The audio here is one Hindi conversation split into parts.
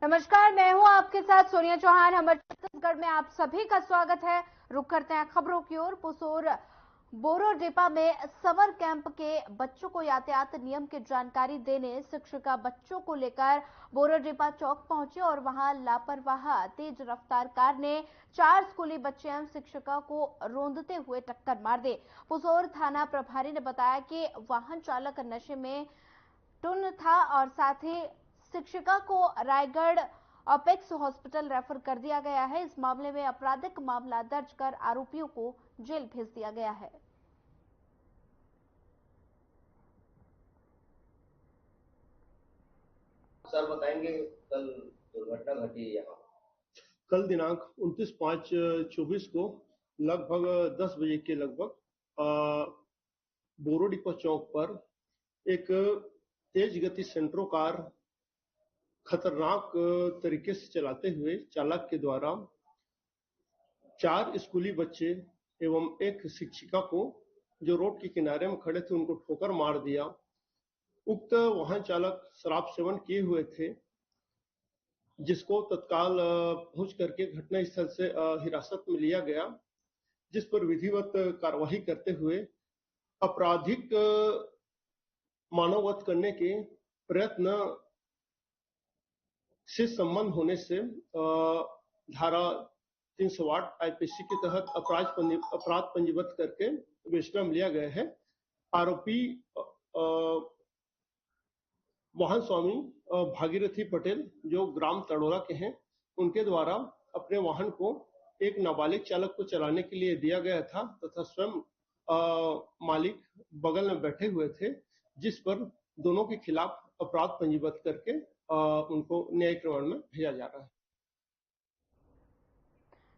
नमस्कार, मैं हूं आपके साथ सोनिया चौहान। हमारे छत्तीसगढ़ में आप सभी का स्वागत है। रुक करते हैं खबरों की ओर। पुसोर बोरोडेपा में समर कैंप के बच्चों को यातायात नियम की जानकारी देने शिक्षिका बच्चों को लेकर बोरोडेपा चौक पहुंचे और वहां लापरवाह तेज रफ्तार कार ने 4 स्कूली बच्चे एवं शिक्षिका को रौंदते हुए टक्कर मार दी। पुसोर थाना प्रभारी ने बताया कि वाहन चालक नशे में टुन था और साथ ही शिक्षिका को रायगढ़ अपेक्स हॉस्पिटल रेफर कर दिया गया है। इस मामले में आपराधिक मामला दर्ज कर आरोपियों को जेल भेज दिया गया है। सर बताएंगे, कल दुर्घटना घटी यहाँ। कल दिनांक 29/5/24 को लगभग 10 बजे के लगभग बोरोडेपा चौक पर एक तेज गति सेंट्रो कार खतरनाक तरीके से चलाते हुए चालक के द्वारा 4 स्कूली बच्चे एवं एक शिक्षिका को जो रोड के किनारे में खड़े थे उनको ठोकर मार दिया। उक्त वाहन चालक शराब सेवन किए हुए थे, जिसको तत्काल पहुंच करके घटना स्थल से हिरासत में लिया गया, जिस पर विधिवत कार्रवाई करते हुए आपराधिक मानववध करने के प्रयत्न से संबंध होने से धारा 308 आईपीसी के तहत अपराध पंजीबद्ध करके विवेचना में लिया गया है। आरोपी वाहन स्वामी भागीरथी पटेल जो ग्राम तड़ोरा के हैं, उनके द्वारा अपने वाहन को एक नाबालिग चालक को चलाने के लिए दिया गया था तथा स्वयं मालिक बगल में बैठे हुए थे, जिस पर दोनों के खिलाफ अपराध पंजीबद्ध करके उनको न्यायिक रिमांड में भेजा जा रहा है।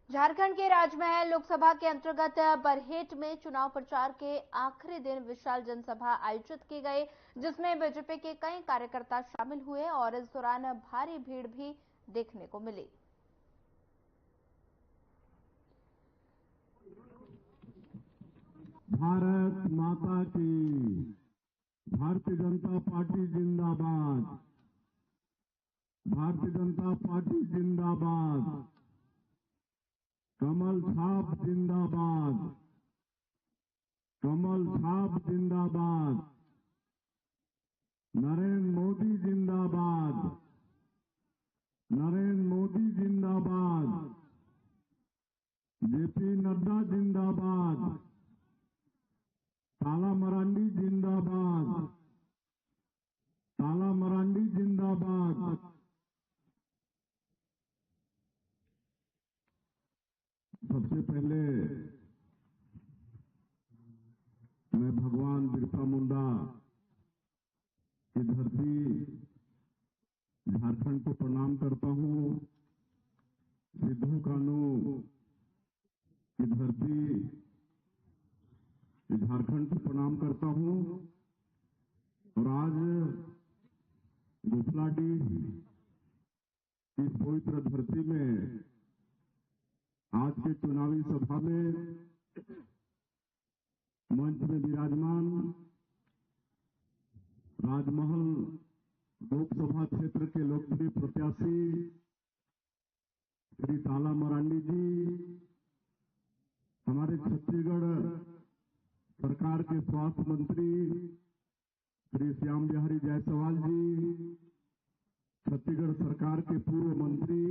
झारखंड के राजमहल लोकसभा के अंतर्गत बरहेट में चुनाव प्रचार के आखिरी दिन विशाल जनसभा आयोजित की गई, जिसमें बीजेपी के कई कार्यकर्ता शामिल हुए और इस दौरान भारी भीड़ भी देखने को मिली। भारत माता की, भारतीय जनता पार्टी जिंदाबाद, भारतीय जनता पार्टी जिंदाबाद, कमल छाप जिंदाबाद, कमल छाप जिंदाबाद, नरेंद्र मोदी जिंदाबाद, नरेंद्र मोदी जिंदाबाद, जेपी नड्डा जिंदाबाद, ताला मरांडी जिंदाबाद, ताला मरांडी जिंदाबाद। सबसे पहले मैं भगवान बिरसा मुंडा की धरती झारखंड को प्रणाम करता हूं। सिद्धू कानू की धरती झारखंड को प्रणाम करता हूं। और आज गुफलाडीह की पवित्र धरती में आज के चुनावी सभा में मंच में विराजमान राजमहल लोकसभा क्षेत्र के लोकप्रिय प्रत्याशी श्री ताला मरांडी जी, हमारे छत्तीसगढ़ सरकार के स्वास्थ्य मंत्री श्री श्याम बिहारी जायसवाल जी, छत्तीसगढ़ सरकार के पूर्व मंत्री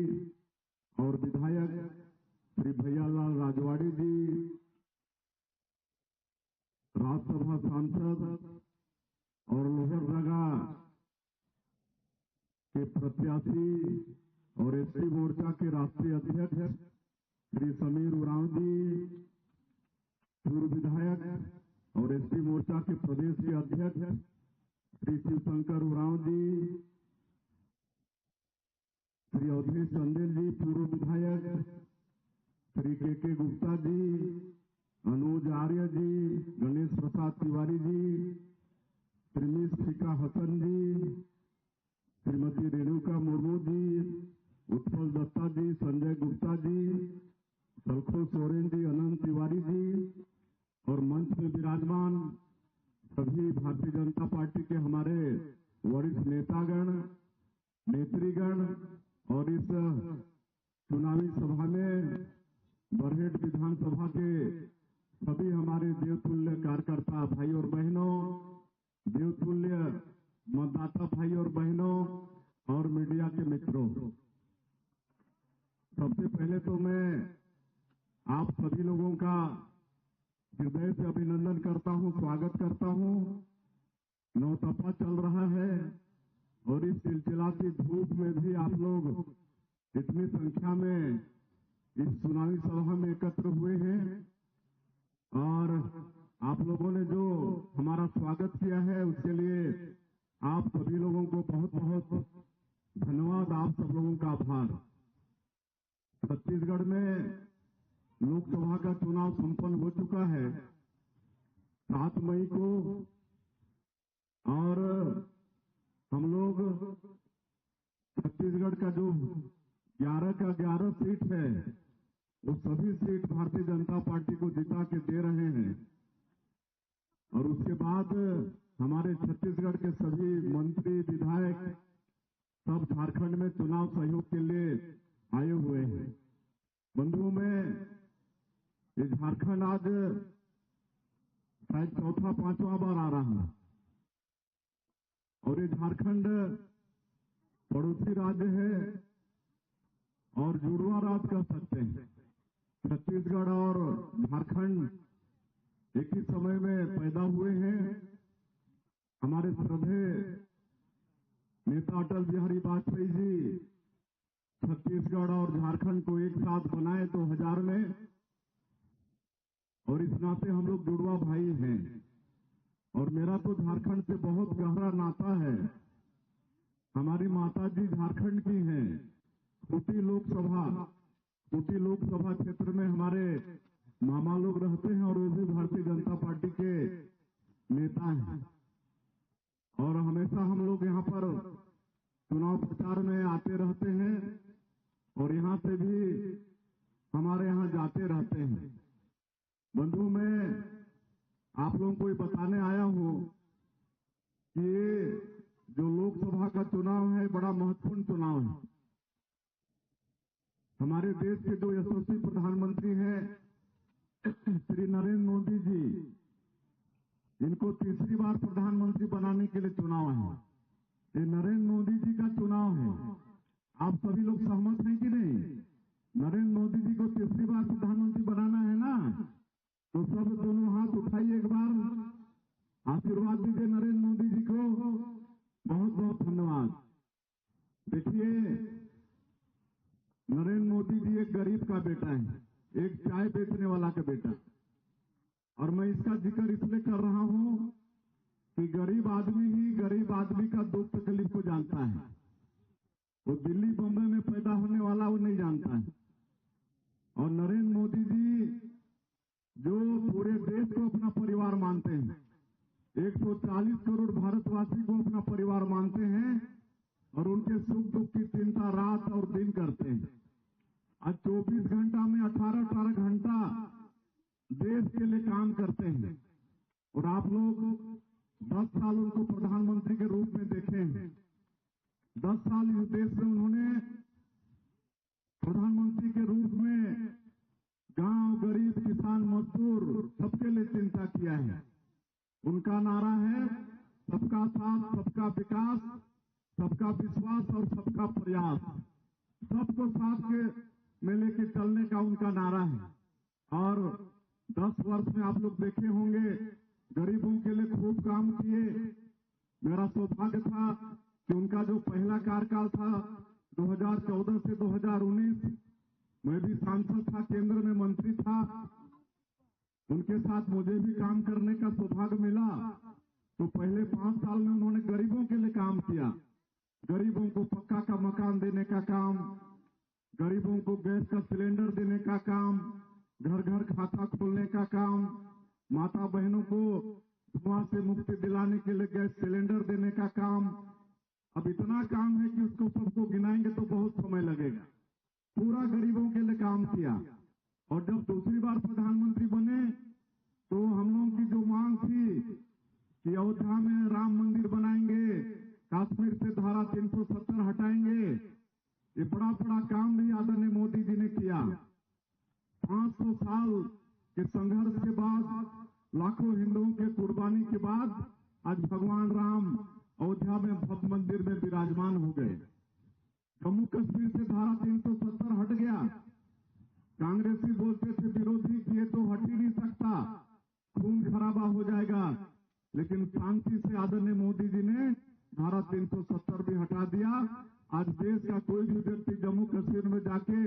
और विधायक श्री भैयालाल राजवाड़ी जी, राज्यसभा सांसद और लोहरदगा के प्रत्याशी और एसटी मोर्चा के राष्ट्रीय अध्यक्ष श्री समीर उरांव जी, पूर्व विधायक और एसटी मोर्चा के प्रदेश के अध्यक्ष श्री शिवशंकर उरांव जी, श्री अवधेश चंदेल जी, पूर्व विधायक श्री के गुप्ता जी, अनुज आर्य जी, गणेश प्रसाद तिवारी जी, श्री शिका हसन जी, श्रीमती रेणुका मुर्मू जी, उत्पल दत्ता जी, संजय गुप्ता जी, सलखो सोरेन जी, अनंत तिवारी जी और मंच में विराजमान सभी भारतीय जनता पार्टी के हमारे वरिष्ठ नेतागण, नेत्रीगण और इस चुनावी सभा में बरहेट विधानसभा के सभी हमारे देवतुल्य कार्यकर्ता भाई और बहनों, देवतुल्य मतदाता भाई और बहनों और मीडिया के मित्रों, सबसे पहले तो मैं आप सभी लोगों का हृदय से अभिनंदन करता हूं, स्वागत करता हूं। नौतपा चल रहा है और इस चिलचिलाती धूप में भी आप लोग इतनी संख्या में इस चुनावी सभा में एकत्र हुए हैं और आप लोगों ने जो हमारा स्वागत किया है उसके लिए आप सभी लोगों को बहुत बहुत धन्यवाद, आप सब लोगों का आभार। छत्तीसगढ़ में लोकसभा का चुनाव संपन्न हो चुका है 7 मई को और हम लोग छत्तीसगढ़ का जो 11 का 11 सीट है वो सभी सीट भारतीय जनता पार्टी को जिता के दे रहे हैं और उसके बाद हमारे छत्तीसगढ़ के सभी मंत्री विधायक सब झारखंड में चुनाव सहयोग के लिए आए हुए हैं। बंधुओं में ये झारखंड आज शायद 4-5वां बार आ रहा है और ये झारखंड पड़ोसी राज्य है और जुड़वा राज्य कह सकते हैं। छत्तीसगढ़ और झारखंड एक ही समय में पैदा हुए हैं। हमारे श्रद्धेय नेता अटल बिहारी वाजपेयी जी छत्तीसगढ़ और झारखंड को एक साथ बनाए 2000 में और इस नाते हम लोग जुड़वा भाई हैं और मेरा तो झारखंड से बहुत गहरा नाता है। हमारी माता जी झारखंड की हैं। खूंटी लोकसभा क्षेत्र में हमारे मामा लोग रहते हैं और वो भी भारतीय जनता पार्टी के नेता हैं और हमेशा हम लोग यहाँ पर चुनाव प्रचार में आते रहते हैं और यहाँ से भी हमारे यहाँ जाते रहते हैं। बंधु, मैं आप लोगों को ये बताने आया हूं कि ये जो लोकसभा का चुनाव है बड़ा महत्वपूर्ण चुनाव है। हमारे देश के जो यशस्वी प्रधानमंत्री हैं श्री नरेंद्र मोदी जी, इनको तीसरी बार प्रधानमंत्री बनाने के लिए चुनाव है। ये नरेंद्र मोदी जी का चुनाव है। आप सभी लोग सहमत हैं कि नहीं? नरेंद्र मोदी जी को तीसरी बार प्रधानमंत्री बनाना है ना, तो सब दोनों हाथ उठाइए, एक बार आशीर्वाद दीजिए नरेंद्र मोदी जी को। बहुत बहुत धन्यवाद। देखिए, नरेंद्र मोदी जी एक गरीब का बेटा है, एक चाय बेचने वाला का बेटा, और मैं इसका जिक्र इसलिए कर रहा हूं कि गरीब आदमी ही गरीब आदमी का दुख तकलीफ को जानता है। वो दिल्ली बम्बई में पैदा होने वाला वो नहीं जानता है। और नरेंद्र मोदी जी जो पूरे देश को अपना परिवार मानते हैं, 140 करोड़ भारतवासी को अपना परिवार मानते हैं और उनके सुख दुख की चिंता रात और दिन करते हैं। आज 24 घंटा में 18 घंटा देश के लिए काम करते हैं और आप लोग 10 साल उनको प्रधानमंत्री के रूप में देखे हैं। 10 साल इस देश में उन्होंने प्रधानमंत्री के रूप में गांव, गरीब, किसान, मजदूर सबके लिए चिंता किया है। उनका नारा है सबका साथ, सबका विकास, सबका विश्वास और सबका प्रयास। सबको साथ में लेके चलने का उनका नारा है। और 10 वर्ष में आप लोग देखे होंगे गरीबों के लिए खूब काम किए। मेरा सौभाग्य था कि उनका जो पहला कार्यकाल था 2014 से 2019, मैं भी सांसद था, केंद्र में मंत्री था, उनके साथ मुझे भी काम करने का सौभाग्य मिला। तो पहले 5 साल में उन्होंने गरीबों के लिए काम किया। गरीबों को पक्का का मकान देने का काम, गरीबों को गैस का सिलेंडर देने का काम, घर घर खाता खोलने का काम, माता बहनों को धुआं से मुक्ति दिलाने के लिए गैस सिलेंडर देने का काम। अब इतना काम है कि उसको सबको गिनाएंगे तो बहुत समय लगेगा। पूरा गरीबों के लिए काम किया। और जब दूसरी बार प्रधानमंत्री बने तो हम लोगों की जो मांग थी कि अयोध्या में राम मंदिर बनाएंगे, कश्मीर से धारा 370 हटाएंगे, ये बड़ा बड़ा काम भी आदरणीय मोदी जी ने किया। 500 साल के संघर्ष के बाद, लाखों हिंदुओं के कुर्बानी के बाद आज भगवान राम अयोध्या में भव्य मंदिर में विराजमान हो गए। जम्मू कश्मीर से धारा 370 हट गया। कांग्रेसी बोलते थे विरोधी कि ये तो हट ही नहीं सकता, खून खराबा हो जाएगा, लेकिन शांति से आदरणीय मोदी जी ने धारा 370 भी हटा दिया। आज देश का कोई भी व्यक्ति जम्मू कश्मीर में जाके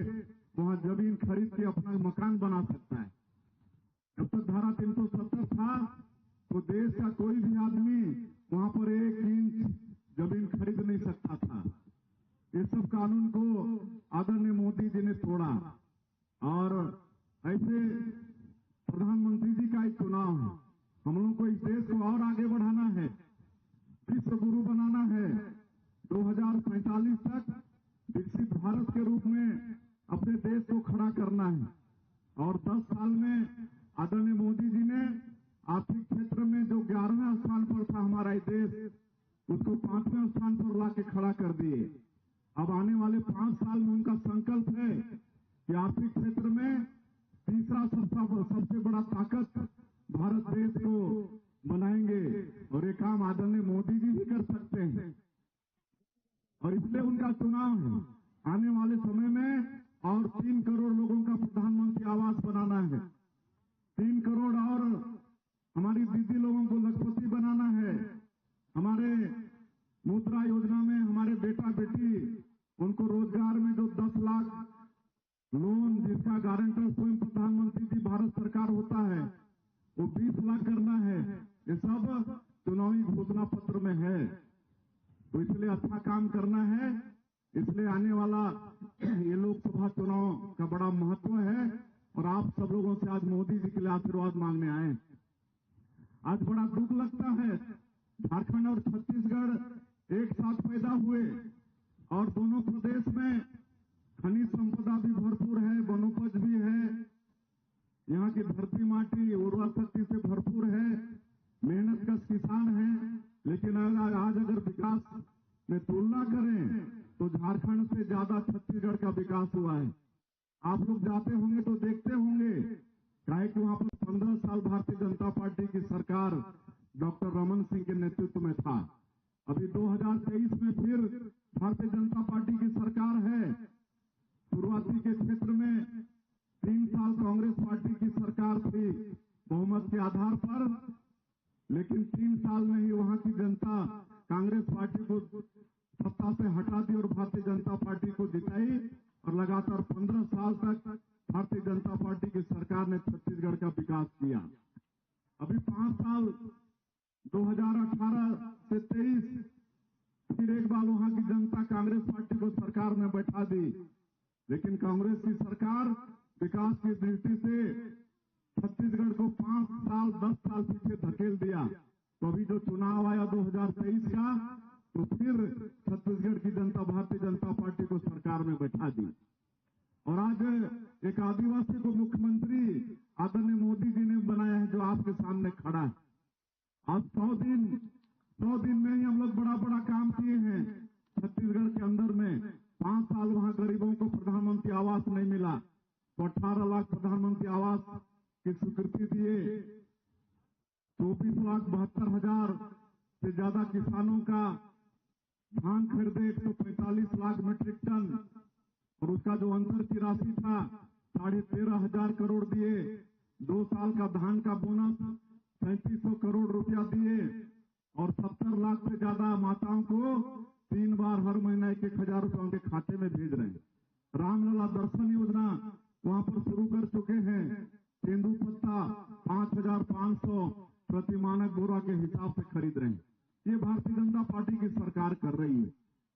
वहां जमीन खरीद के अपना मकान बना सकता है। जब तक धारा 370 था तो देश का कोई भी आदमी वहां पर 1 इंच जमीन खरीद नहीं सकता था। ये सब कानून को आदरणीय मोदी जी ने तोड़ा। और ऐसे प्रधानमंत्री जी का एक चुनाव है। हम लोगों को इस देश को और आगे बढ़ाना है, विश्व गुरु बनाना है। 2045 तक विकसित भारत के रूप में अपने देश को खड़ा करना है। और 10 साल में आदरणीय मोदी जी ने आर्थिक क्षेत्र में जो 11वें स्थान पर था हमारा देश, उसको 5वें स्थान पर लाके खड़ा कर दिए। अब आने वाले 5 साल में उनका संकल्प है कि आर्थिक क्षेत्र में तीसरा सबसे बड़ा ताकत भारत देश को बनाएंगे। और ये काम आदरणीय मोदी जी ही कर सकते हैं। और इसलिए उनका चुनाव है। आने वाले समय में और 3 करोड़ लोगों का प्रधानमंत्री आवास बनाना है। 3 करोड़ और हमारी दीदी लोगों को लखपति बनाना है। हमारे मुद्रा योजना में हमारे बेटा बेटी उनको रोजगार में जो 10 लाख लोन जिसका गारंटर स्वयं प्रधानमंत्री जी भारत सरकार होता है, वो 20 लाख करना है। ये सब चुनावी घोषणा पत्र में है। तो इसलिए अच्छा काम करना है। इसलिए आने वाला ये लोकसभा चुनाव का बड़ा महत्व है। और आप सब लोगों से आज मोदी जी के लिए आशीर्वाद मांगने आए। आज बड़ा दुख लगता है, झारखंड और छत्तीसगढ़ एक साथ पैदा हुए और दोनों प्रदेश में खनिज संपदा भी भरपूर है, वनोपज भी है, यहाँ की धरती माटी उर्वरा शक्ति से भरपूर है, मेहनत कश किसान है। लेकिन आज अगर विकास में तुलना करें तो झारखंड से ज्यादा छत्तीसगढ़ का विकास हुआ है। आप लोग जाते होंगे तो देखते होंगे, काहे कि वहां पर 15 साल भारतीय जनता पार्टी की सरकार डॉक्टर रमन सिंह के नेतृत्व में था। अभी 2023 में फिर भारतीय जनता पार्टी की सरकार है। शुरुआती के क्षेत्र में 3 साल कांग्रेस पार्टी की सरकार थी बहुमत के आधार पर, लेकिन 3 साल में ही वहां की जनता कांग्रेस पार्टी को सत्ता से हटा दी और भारतीय जनता पार्टी को जिताई। और लगातार 15 साल तक भारतीय जनता पार्टी की सरकार ने छत्तीसगढ़ का विकास किया। अभी 5 साल 2018 से 23 फिर एक बार वहां की जनता कांग्रेस पार्टी को सरकार में बैठा दी। लेकिन कांग्रेस की सरकार विकास की दृष्टि से छत्तीसगढ़ को 5 साल 10 साल पीछे धकेल दिया। तो अभी जो चुनाव आया 2023 का, तो फिर छत्तीसगढ़ की जनता भारतीय जनता पार्टी को सरकार में बैठा दी। और आज एक आदिवासी को मुख्यमंत्री आदरणीय मोदी जी ने बनाया है, जो आपके सामने खड़ा है। आज 100 दिन में ही हम लोग बड़ा बड़ा काम किए हैं छत्तीसगढ़ के अंदर में। 5 साल वहां गरीबों को प्रधानमंत्री आवास नहीं मिला, तो 18 लाख प्रधानमंत्री आवास की स्वीकृति दिए। 24,72,000 से ज्यादा किसानों का धान खरीदे 145 लाख मीट्रिक टन, और उसका जो अंतर की राशि था 13,500 करोड़ दिए। 2 साल का धान का बोनस 3700 करोड़ रुपया दिए। और 70 लाख से ज्यादा माताओं को 3 बार हर महीना 1,000 रुपया उनके खाते में भेज रहे हैं। रामलला दर्शन योजना वहां पर शुरू कर चुके हैं। तेंदुपत्ता 5,500 प्रति मानक बोरा के हिसाब से खरीद रहे हैं। ये भारतीय जनता पार्टी की सरकार कर रही है।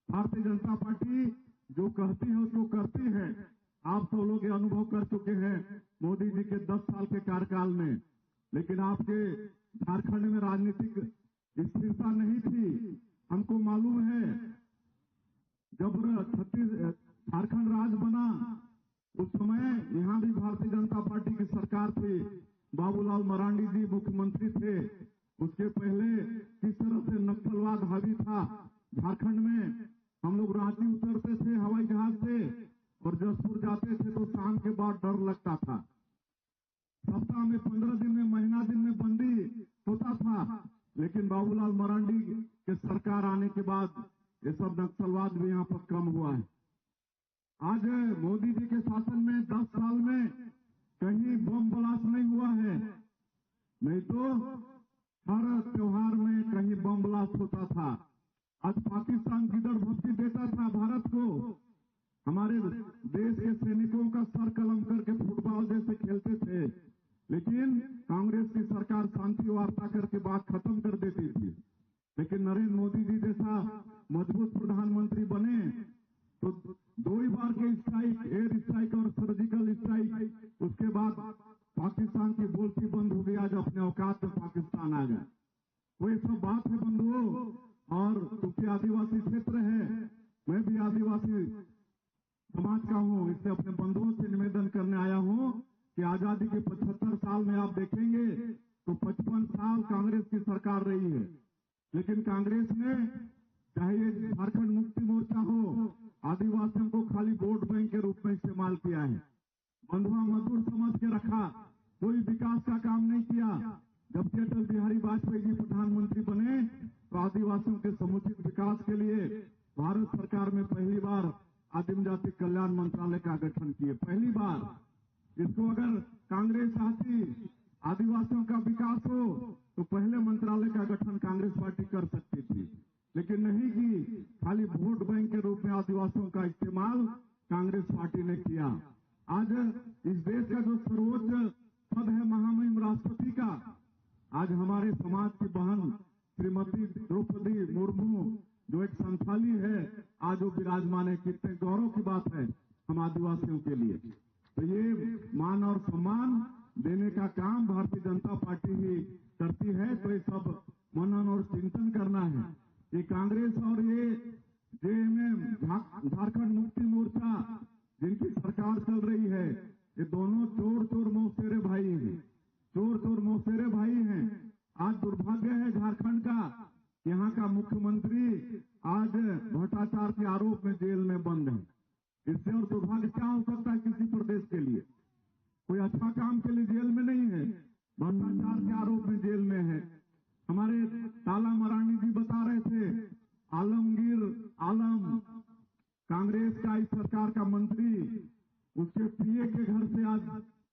भारतीय जनता पार्टी जो कहती है उसको करती है। आप सब लोग ये अनुभव कर चुके हैं मोदी जी के 10 साल के कार्यकाल में। लेकिन आपके झारखंड में राजनीतिक स्थिरता नहीं थी। हमको मालूम है जब झारखंड राज्य बना उस समय यहां भी भारतीय जनता पार्टी की सरकार थी। बाबूलाल मरांडी जी मुख्यमंत्री थे। उसके पहले किस तरह से नक्सलवाद हावी था झारखंड में, हम लोग रांची उतरते थे हवाई जहाज से और जसपुर जाते थे तो शाम के बाद डर लगता था। सप्ताह में 15 दिन में, महीना दिन में बंदी होता था। लेकिन बाबूलाल मरांडी के सरकार आने के बाद ये सब नक्सलवाद भी यहाँ पर कम हुआ है। आज मोदी जी के शासन में 10 साल में कहीं बम ब्लास्ट नहीं हुआ है, नहीं तो हर त्योहार में कहीं बम ब्लास्ट होता था। आज पाकिस्तान गिदड़ भक्ति देता था भारत को। हमारे देश के सैनिकों का सर कलम करके फुटबॉल जैसे खेलते थे, लेकिन कांग्रेस की सरकार शांति वार्ता करके बात खत्म कर देती थी। लेकिन नरेंद्र मोदी जी जैसा मजबूत प्रधानमंत्री बने तो 2 ही बार के स्ट्राइक, एयर स्ट्राइक और सर्जिकल स्ट्राइक, उसके बाद पाकिस्तान की बोलती बंद हो गई। आज अपने औकात में पाकिस्तान आ गया। तो ये सब बात है बंधुओं। और क्योंकि आदिवासी क्षेत्र है, मैं भी आदिवासी समाज का हूं, इसलिए अपने बंधुओं से निवेदन करने आया हूं कि आजादी के 75 साल में आप देखेंगे तो 55 साल कांग्रेस की सरकार रही है। लेकिन कांग्रेस ने चाहे ये झारखंड मुक्ति मोर्चा हो, आदिवासियों को खाली वोट बैंक के रूप में इस्तेमाल किया है। बंधुआ मजदूर समझ के रखा, कोई विकास का काम नहीं किया। जब अटल बिहारी वाजपेयी जी प्रधानमंत्री बने तो आदिवासियों के समुचित विकास के लिए भारत सरकार में पहली बार आदिम जाति कल्याण मंत्रालय का गठन किए, पहली बार। इसको अगर कांग्रेस चाहती आदिवासियों का विकास हो तो पहले मंत्रालय का गठन कांग्रेस पार्टी कर सकती थी, लेकिन नहीं की। खाली वोट बैंक के रूप में आदिवासियों का इस्तेमाल कांग्रेस पार्टी ने किया। आज इस देश का जो सर्वोच्च पद है महामहिम राष्ट्रपति का, आज हमारे समाज की बहन श्रीमती द्रौपदी मुर्मू जो एक संथाली है, आज वो विराजमान है। कितने गौरव की बात है हम आदिवासियों के लिए। तो ये मान और सम्मान देने का काम भारतीय जनता पार्टी ही करती है। तो ये सब मनन और चिंतन करना है। ये कांग्रेस और ये जेएमएम झारखंड मुक्ति मोर्चा जिनकी सरकार चल रही है, ये दोनों चोर चोर मौसेरे भाई हैं, चोर चोर मौसेरे भाई हैं। आज दुर्भाग्य है झारखंड का, यहाँ का मुख्यमंत्री आज भ्रष्टाचार के आरोप में जेल में बंद है। इससे और दुर्भाग्य क्या हो सकता है किसी प्रदेश के लिए? कोई अच्छा काम के लिए जेल में नहीं है, भ्रष्टाचार के आरोप में जेल में है। हमारे ताला मरांडी जी बता रहे थे, आलमगीर आलम कांग्रेस का इस सरकार का मंत्री, उसके पीए के घर से आज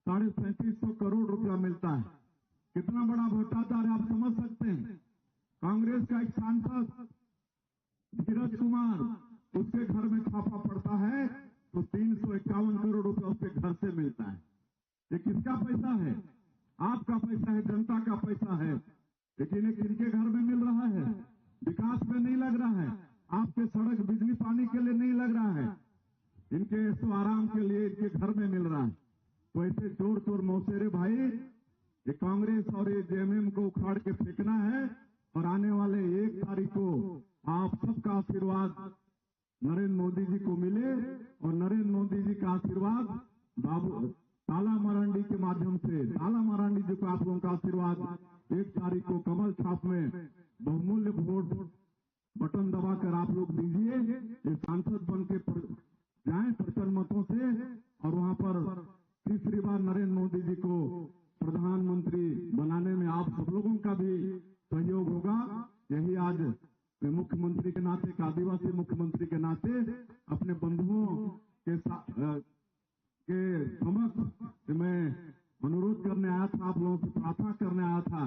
350 करोड़ रुपया मिलता है। कितना बड़ा भ्रष्टाचार है आप समझ सकते हैं। कांग्रेस का एक सांसद धीरज कुमार, उसके घर में छापा पड़ता है तो 351 करोड़ रुपया उसके घर से मिलता है। ये किसका पैसा है? आपका पैसा है, जनता का पैसा है। लेकिन ये किनके घर में मिल रहा है? विकास में नहीं लग रहा है, आपके सड़क बिजली पानी के लिए नहीं लग रहा है, इनके ऐसो आराम के लिए इनके घर में मिल रहा है। तो ऐसे चोर चोर मौसेरे भाई, ये कांग्रेस और ये जेएमएम को उखाड़ के फेंकना है। और आने वाले 1 तारीख को आप सबका आशीर्वाद नरेंद्र मोदी जी को मिले और नरेंद्र मोदी जी का आशीर्वाद बाबू ताला मरांडी के माध्यम से, ताला मरांडी जी को आप लोगों का आशीर्वाद 1 तारीख को कमल छाप में बहुमूल्य वोट बटन दबाकर आप लोग दीजिए। ये सांसद बन के जाए प्रचंड मतों से और वहां पर तीसरी बार नरेंद्र मोदी जी को प्रधानमंत्री बनाने में आप सब लोगों का भी सहयोग होगा। यही आज मैं मुख्यमंत्री के नाते, एक आदिवासी मुख्यमंत्री के नाते अपने बंधुओं के समक्ष मैं अनुरोध करने आया था, आप लोगों से प्रार्थना करने आया था।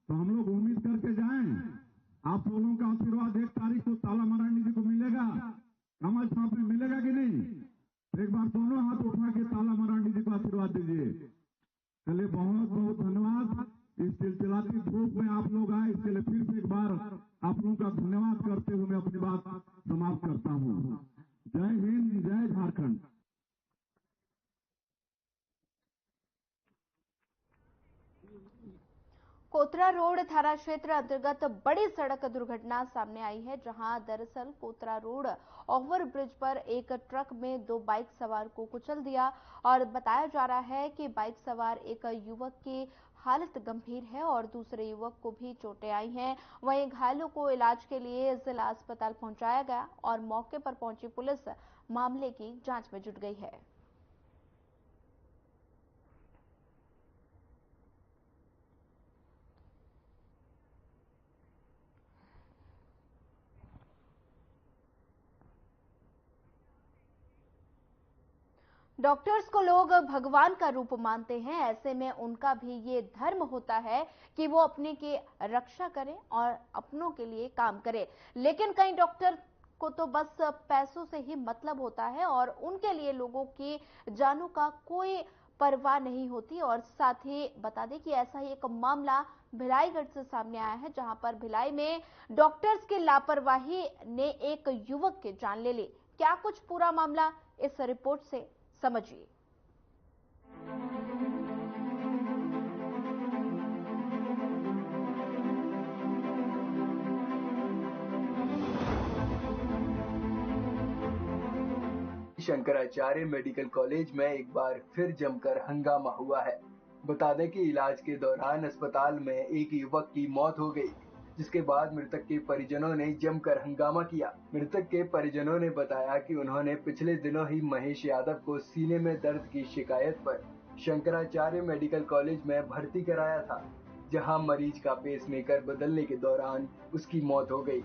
तो हम लोग उम्मीद करके जाएं, आप लोगों का आशीर्वाद 1 तारीख को ताला मरांडी जी को मिलेगा, कमल छाप में मिलेगा कि नहीं? एक बार दोनों हाथ उठा के ताला मरांडी जी को आशीर्वाद दीजिए। चलिए, बहुत बहुत धन्यवाद। इस चिलचिलाती धूप में आप लोग आए, इसके लिए फिर से एक बार आप लोगों का धन्यवाद करते हुए मैं अपनी बात समाप्त करता हूँ। जय हिंद, जय झारखंड। कोतरा रोड थाना क्षेत्र अंतर्गत बड़ी सड़क दुर्घटना सामने आई है, जहां दरअसल कोतरा रोड ओवरब्रिज पर एक ट्रक में 2 बाइक सवार को कुचल दिया और बताया जा रहा है कि बाइक सवार एक युवक के हालत गंभीर है और दूसरे युवक को भी चोटें आई हैं। वहीं घायलों को इलाज के लिए जिला अस्पताल पहुंचाया गया और मौके पर पहुंची पुलिस मामले की जांच में जुट गई है। डॉक्टर्स को लोग भगवान का रूप मानते हैं, ऐसे में उनका भी ये धर्म होता है कि वो अपने की रक्षा करें और अपनों के लिए काम करें। लेकिन कई डॉक्टर को तो बस पैसों से ही मतलब होता है और उनके लिए लोगों की जानों का कोई परवाह नहीं होती। और साथ ही बता दें कि ऐसा ही एक मामला भिलाईगढ़ से सामने आया है, जहां पर भिलाई में डॉक्टर्स की लापरवाही ने एक युवक की जान ले ली। क्या कुछ पूरा मामला, इस रिपोर्ट से समझिए। शंकराचार्य मेडिकल कॉलेज में एक बार फिर जमकर हंगामा हुआ है। बता दें कि इलाज के दौरान अस्पताल में एक युवक की मौत हो गई, जिसके बाद मृतक के परिजनों ने जमकर हंगामा किया। मृतक के परिजनों ने बताया कि उन्होंने पिछले दिनों ही महेश यादव को सीने में दर्द की शिकायत पर शंकराचार्य मेडिकल कॉलेज में भर्ती कराया था, जहां मरीज का पेसमेकर बदलने के दौरान उसकी मौत हो गई।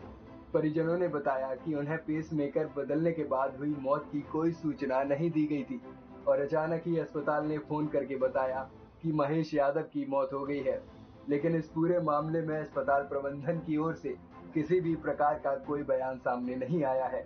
परिजनों ने बताया कि उन्हें पेसमेकर बदलने के बाद हुई मौत की कोई सूचना नहीं दी गई थी और अचानक ही अस्पताल ने फोन करके बताया कि महेश यादव की मौत हो गई है। लेकिन इस पूरे मामले में अस्पताल प्रबंधन की ओर से किसी भी प्रकार का कोई बयान सामने नहीं आया है।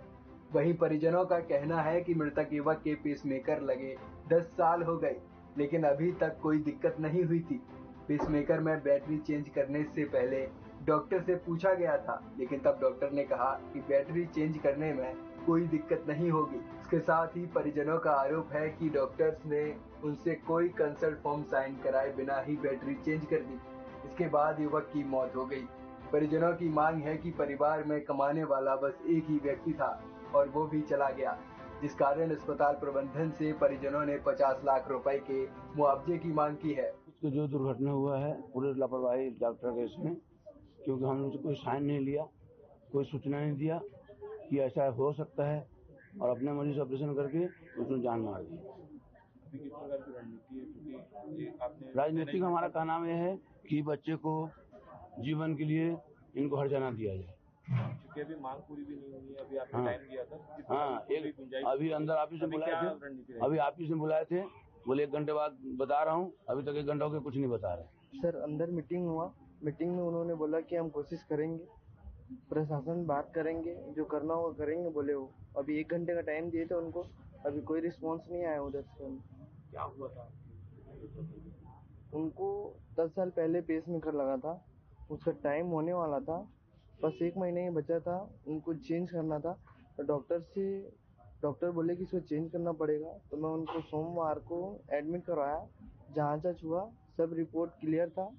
वहीं परिजनों का कहना है कि मृतक युवक के पेसमेकर लगे 10 साल हो गए, लेकिन अभी तक कोई दिक्कत नहीं हुई थी। पेसमेकर में बैटरी चेंज करने से पहले डॉक्टर से पूछा गया था, लेकिन तब डॉक्टर ने कहा कि बैटरी चेंज करने में कोई दिक्कत नहीं होगी। इसके साथ ही परिजनों का आरोप है कि डॉक्टर्स ने उनसे कोई कंसल्ट फॉर्म साइन कराए बिना ही बैटरी चेंज कर दी। इसके बाद युवक की मौत हो गई। परिजनों की मांग है कि परिवार में कमाने वाला बस एक ही व्यक्ति था और वो भी चला गया, जिस कारण अस्पताल प्रबंधन से परिजनों ने 50 लाख रुपए के मुआवजे की मांग की है। जो दुर्घटना हुआ है पूरे लापरवाही डॉक्टर के इसमें, क्योंकि हमने उसे कोई साइन नहीं लिया, कोई सूचना नहीं दिया कि ऐसा हो सकता है और अपने मरीज ऑपरेशन करके उसने जान मार दी। राजनीतिक हमारा कहना में है कि बच्चे को जीवन के लिए इनको हर जाना दिया जाए। क्योंकि अभी मांग पूरी भी नहीं हुई है, अभी आपने टाइम दिया था। अभी अंदर ऑफिस में बुलाए थे, अभी ऑफिस में बुलाए थे, बोले 1 घंटे बाद बता रहा हूँ, अभी तक 1 घंटा हो गया कुछ नहीं बता रहे। सर अंदर मीटिंग हुआ, मीटिंग में उन्होंने बोला कि हम कोशिश करेंगे, प्रशासन बात करेंगे, जो करना होगा करेंगे बोले वो। अभी 1 घंटे का टाइम दिए थे उनको, अभी कोई रिस्पॉन्स नहीं आया उधर से। क्या हुआ था उनको 10 साल पहले पेसमेकर लगा था, उसका टाइम होने वाला था, बस 1 महीने ही बचा था, उनको चेंज करना था। तो डॉक्टर बोले कि इसको चेंज करना पड़ेगा, तो मैं उनको सोमवार को एडमिट करवाया। जांच हुआ, सब रिपोर्ट क्लियर था,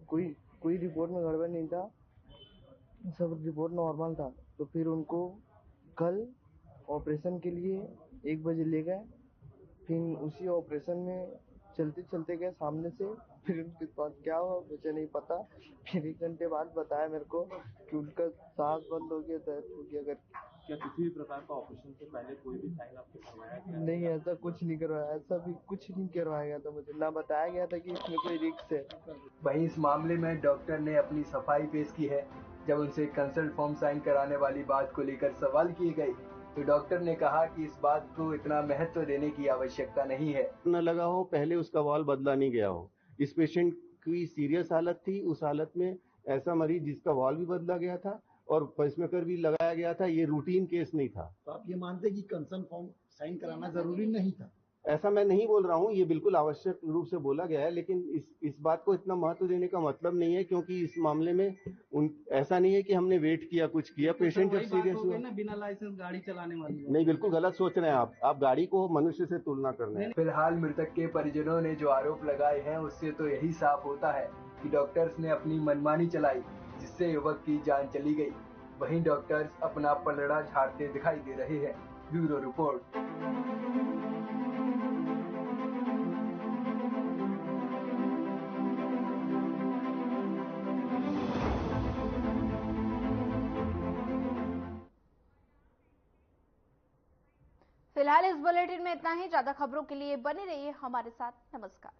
कोई रिपोर्ट में गड़बड़ नहीं था, सब रिपोर्ट नॉर्मल था। तो फिर उनको कल ऑपरेशन के लिए 1 बजे ले गए। फिर उसी ऑपरेशन में चलते चलते गए सामने से, फिर उनके पास क्या हुआ मुझे नहीं पता। फिर 1 घंटे बाद बताया मेरे को कि उनका सांस बंद हो गया, दर्द हो गया करके। क्या किसी भी प्रकार का ऑपरेशन से पहले कोई भी साइन आपको करवाया गया? नहीं, ऐसा कुछ नहीं करवाया, ऐसा भी कुछ नहीं करवाया गया था मुझे, ना बताया गया था कि इसमें कोई रिस्क है। वहीं इस मामले में डॉक्टर ने अपनी सफाई पेश की है। जब उनसे कंसल्ट फॉर्म साइन कराने वाली बात को लेकर सवाल किए गए, तो डॉक्टर ने कहा कि इस बात को इतना महत्व देने की आवश्यकता नहीं है। न लगा हो, पहले उसका वाल्व बदला नहीं गया हो। इस पेशेंट की सीरियस हालत थी, उस हालत में ऐसा मरीज जिसका वाल्व भी बदला गया था और पेसमेकर भी लगाया गया था, ये रूटीन केस नहीं था। तो आप ये मानते हैं कि कंसर्न फॉर्म साइन कराना जरूरी नहीं था? ऐसा मैं नहीं बोल रहा हूँ, ये बिल्कुल आवश्यक रूप से बोला गया है, लेकिन इस बात को इतना महत्व देने का मतलब नहीं है, क्योंकि इस मामले में ऐसा नहीं है कि हमने वेट किया, कुछ किया। पेशेंट जब सीरियस हुआ ना, बिना लाइसेंस गाड़ी चलाने वाली नहीं, बिल्कुल गलत सोच रहे हैं आप गाड़ी को मनुष्य से तुलना कर रहे हैं। फिलहाल मृतक के परिजनों ने जो आरोप लगाए हैं, उससे तो यही साफ होता है कि डॉक्टर्स ने अपनी मनमानी चलाई, जिससे युवक की जान चली गई। वहीं डॉक्टर्स अपना पलड़ा झाड़ते दिखाई दे रहे हैं। Bureau report. फिलहाल इस बुलेटिन में इतना ही। ज्यादा खबरों के लिए बने रहिए हमारे साथ। नमस्कार।